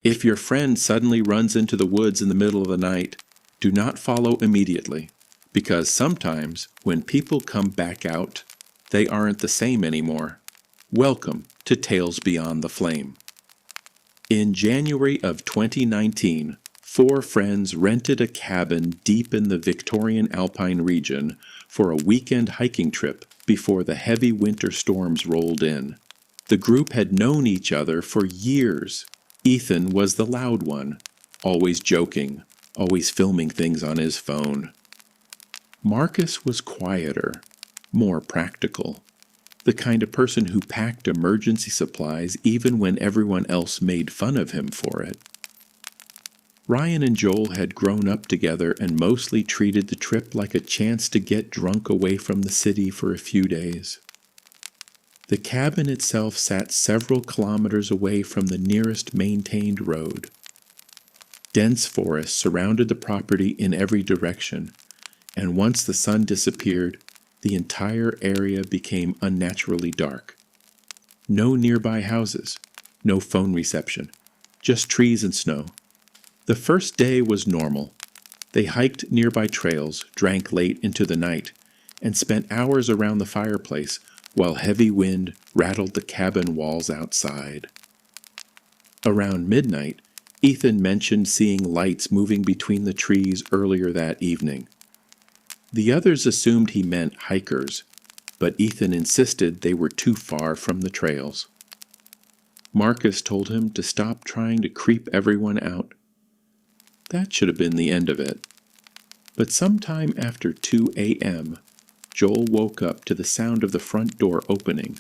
If your friend suddenly runs into the woods in the middle of the night, do not follow immediately, because sometimes when people come back out, they aren't the same anymore. Welcome to Tales Beyond the Flame. In January of 2019, 4 friends rented a cabin deep in the Victorian Alpine region for a weekend hiking trip before the heavy winter storms rolled in. The group had known each other for years. Ethan was the loud one, always joking, always filming things on his phone. Marcus was quieter, more practical, the kind of person who packed emergency supplies even when everyone else made fun of him for it. Ryan and Joel had grown up together and mostly treated the trip like a chance to get drunk away from the city for a few days. The cabin itself sat several kilometers away from the nearest maintained road. Dense forests surrounded the property in every direction, and once the sun disappeared, the entire area became unnaturally dark. No nearby houses, no phone reception, just trees and snow. The first day was normal. They hiked nearby trails, drank late into the night, and spent hours around the fireplace while heavy wind rattled the cabin walls outside. Around midnight, Ethan mentioned seeing lights moving between the trees earlier that evening. The others assumed he meant hikers, but Ethan insisted they were too far from the trails. Marcus told him to stop trying to creep everyone out. That should have been the end of it. But sometime after 2 a.m., Joel woke up to the sound of the front door opening.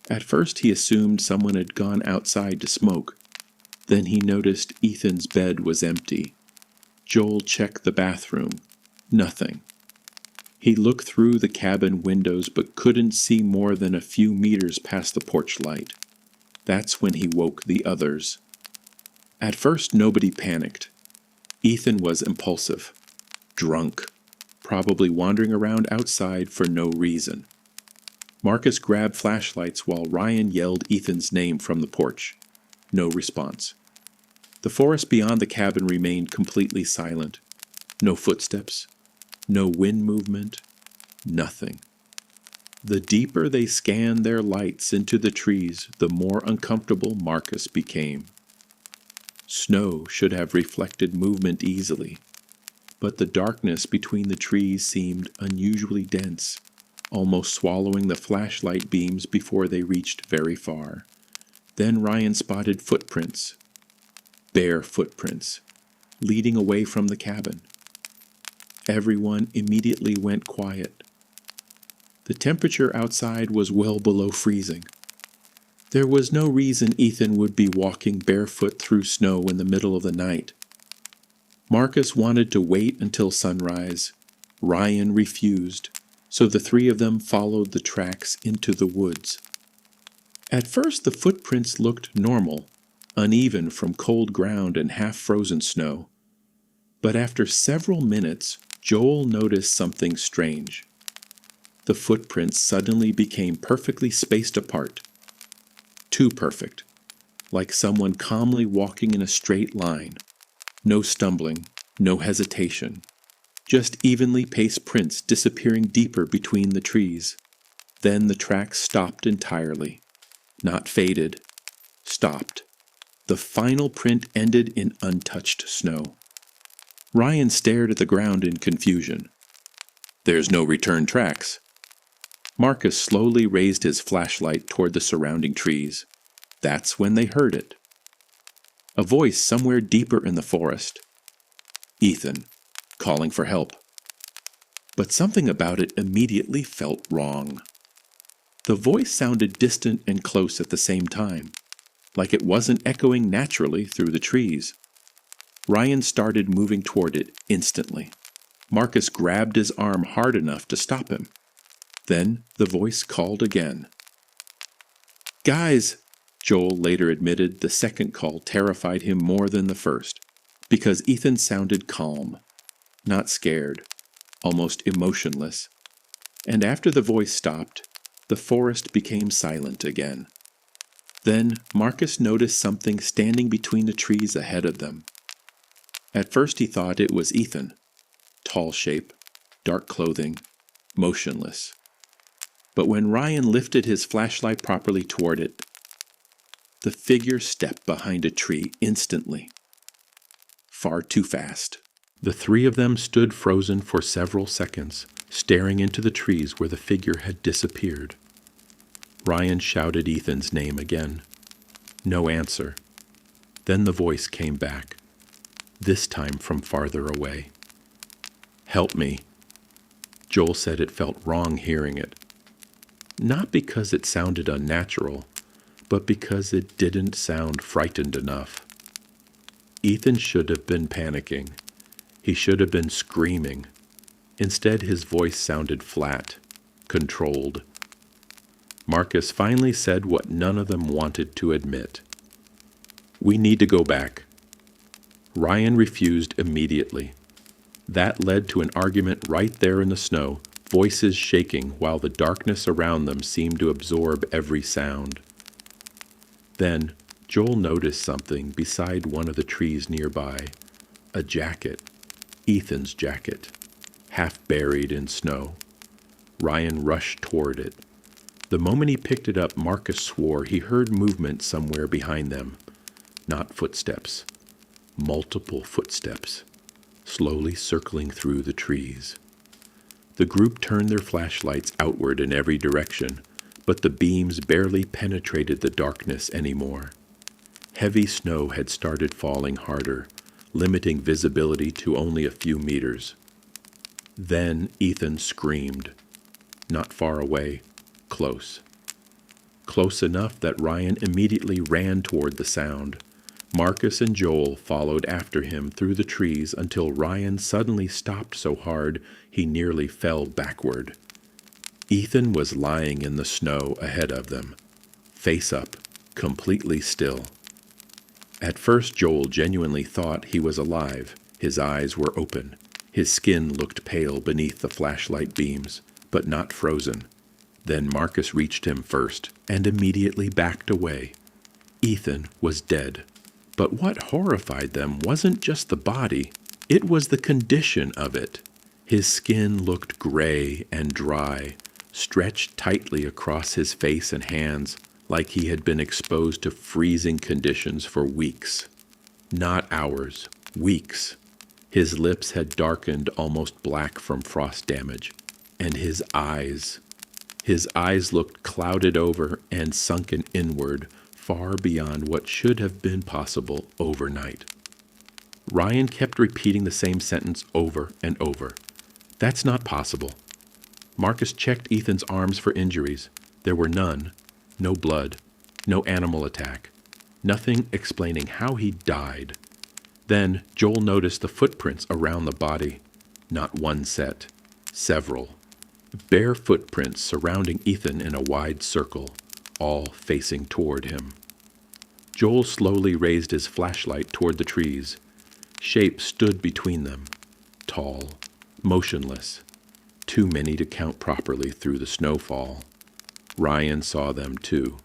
At first he assumed someone had gone outside to smoke. Then he noticed Ethan's bed was empty. Joel checked the bathroom. Nothing. He looked through the cabin windows but couldn't see more than a few meters past the porch light. That's when he woke the others. At first nobody panicked. Ethan was impulsive, drunk, probably wandering around outside for no reason. Marcus grabbed flashlights while Ryan yelled Ethan's name from the porch. No response. The forest beyond the cabin remained completely silent. No footsteps, no wind movement, nothing. The deeper they scanned their lights into the trees, the more uncomfortable Marcus became. Snow should have reflected movement easily, but the darkness between the trees seemed unusually dense, almost swallowing the flashlight beams before they reached very far. Then Ryan spotted footprints, bare footprints, leading away from the cabin. Everyone immediately went quiet. The temperature outside was well below freezing. There was no reason Ethan would be walking barefoot through snow in the middle of the night. Marcus wanted to wait until sunrise. Ryan refused, so the 3 of them followed the tracks into the woods. At first the footprints looked normal, uneven from cold ground and half-frozen snow. But after several minutes, Joel noticed something strange. The footprints suddenly became perfectly spaced apart. Too perfect, like someone calmly walking in a straight line. No stumbling, no hesitation. Just evenly paced prints disappearing deeper between the trees. Then the tracks stopped entirely. Not faded, stopped. The final print ended in untouched snow. Ryan stared at the ground in confusion. There's no return tracks. Marcus slowly raised his flashlight toward the surrounding trees. That's when they heard it. A voice somewhere deeper in the forest. Ethan, calling for help. But something about it immediately felt wrong. The voice sounded distant and close at the same time, like it wasn't echoing naturally through the trees. Ryan started moving toward it instantly. Marcus grabbed his arm hard enough to stop him. Then the voice called again. "Guys," Joel later admitted the second call terrified him more than the first, because Ethan sounded calm, not scared, almost emotionless. And after the voice stopped, the forest became silent again. Then Marcus noticed something standing between the trees ahead of them. At first he thought it was Ethan. Tall shape, dark clothing, motionless. But when Ryan lifted his flashlight properly toward it, the figure stepped behind a tree instantly. Far too fast. The three of them stood frozen for several seconds, staring into the trees where the figure had disappeared. Ryan shouted Ethan's name again. No answer. Then the voice came back, this time from farther away. "Help me." Joel said it felt wrong hearing it. Not because it sounded unnatural, but because it didn't sound frightened enough. Ethan should have been panicking. He should have been screaming. Instead, his voice sounded flat, controlled. Marcus finally said what none of them wanted to admit. "We need to go back." Ryan refused immediately. That led to an argument right there in the snow, voices shaking while the darkness around them seemed to absorb every sound. Then Joel noticed something beside one of the trees nearby. A jacket. Ethan's jacket. Half buried in snow. Ryan rushed toward it. The moment he picked it up, Marcus swore he heard movement somewhere behind them. Not footsteps. Multiple footsteps, slowly circling through the trees. The group turned their flashlights outward in every direction, but the beams barely penetrated the darkness anymore. Heavy snow had started falling harder, limiting visibility to only a few meters. Then Ethan screamed. Not far away, close. Close enough that Ryan immediately ran toward the sound. Marcus and Joel followed after him through the trees until Ryan suddenly stopped so hard he nearly fell backward. Ethan was lying in the snow ahead of them, face up, completely still. At first Joel genuinely thought he was alive. His eyes were open. His skin looked pale beneath the flashlight beams, but not frozen. Then Marcus reached him first and immediately backed away. Ethan was dead. But what horrified them wasn't just the body, it was the condition of it. His skin looked gray and dry, stretched tightly across his face and hands, like he had been exposed to freezing conditions for weeks. Not hours, weeks. His lips had darkened almost black from frost damage, and his eyes looked clouded over and sunken inward, far beyond what should have been possible overnight. Ryan kept repeating the same sentence over and over. "That's not possible." Marcus checked Ethan's arms for injuries. There were none. No blood. No animal attack. Nothing explaining how he died. Then Joel noticed the footprints around the body. Not one set. Several. Bare footprints surrounding Ethan in a wide circle, all facing toward him. Joel slowly raised his flashlight toward the trees. Shapes stood between them, tall, motionless, too many to count properly through the snowfall. Ryan saw them too.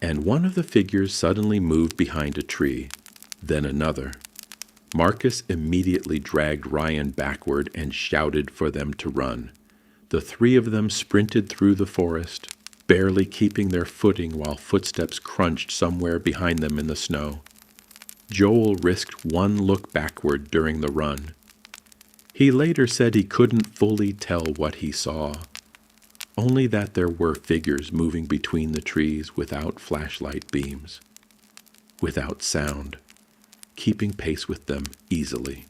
And one of the figures suddenly moved behind a tree, then another. Marcus immediately dragged Ryan backward and shouted for them to run. The three of them sprinted through the forest, barely keeping their footing while footsteps crunched somewhere behind them in the snow. Joel risked one look backward during the run. He later said he couldn't fully tell what he saw, only that there were figures moving between the trees without flashlight beams, without sound, keeping pace with them easily.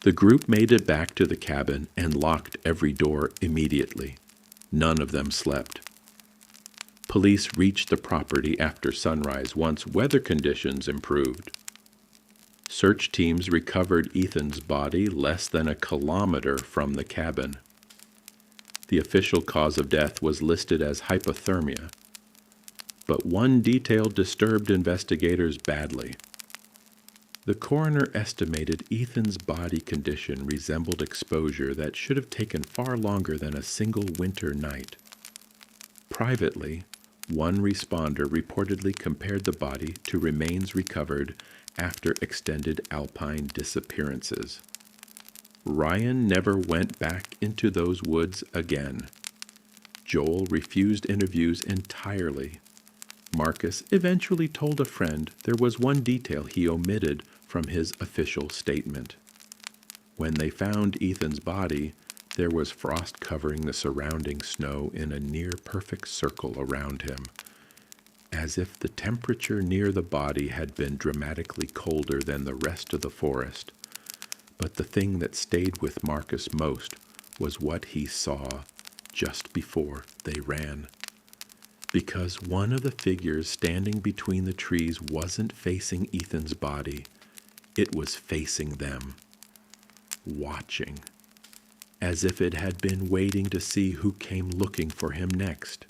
The group made it back to the cabin and locked every door immediately. None of them slept. Police reached the property after sunrise once weather conditions improved. Search teams recovered Ethan's body less than a kilometer from the cabin. The official cause of death was listed as hypothermia, but one detail disturbed investigators badly. The coroner estimated Ethan's body condition resembled exposure that should have taken far longer than a single winter night. Privately, One responder reportedly compared the body to remains recovered after extended alpine disappearances. Ryan never went back into those woods again. Joel refused interviews entirely. Marcus eventually told a friend there was one detail he omitted from his official statement. When they found Ethan's body, there was frost covering the surrounding snow in a near-perfect circle around him, as if the temperature near the body had been dramatically colder than the rest of the forest. But the thing that stayed with Marcus most was what he saw just before they ran. Because one of the figures standing between the trees wasn't facing Ethan's body, it was facing them, watching, as if it had been waiting to see who came looking for him next.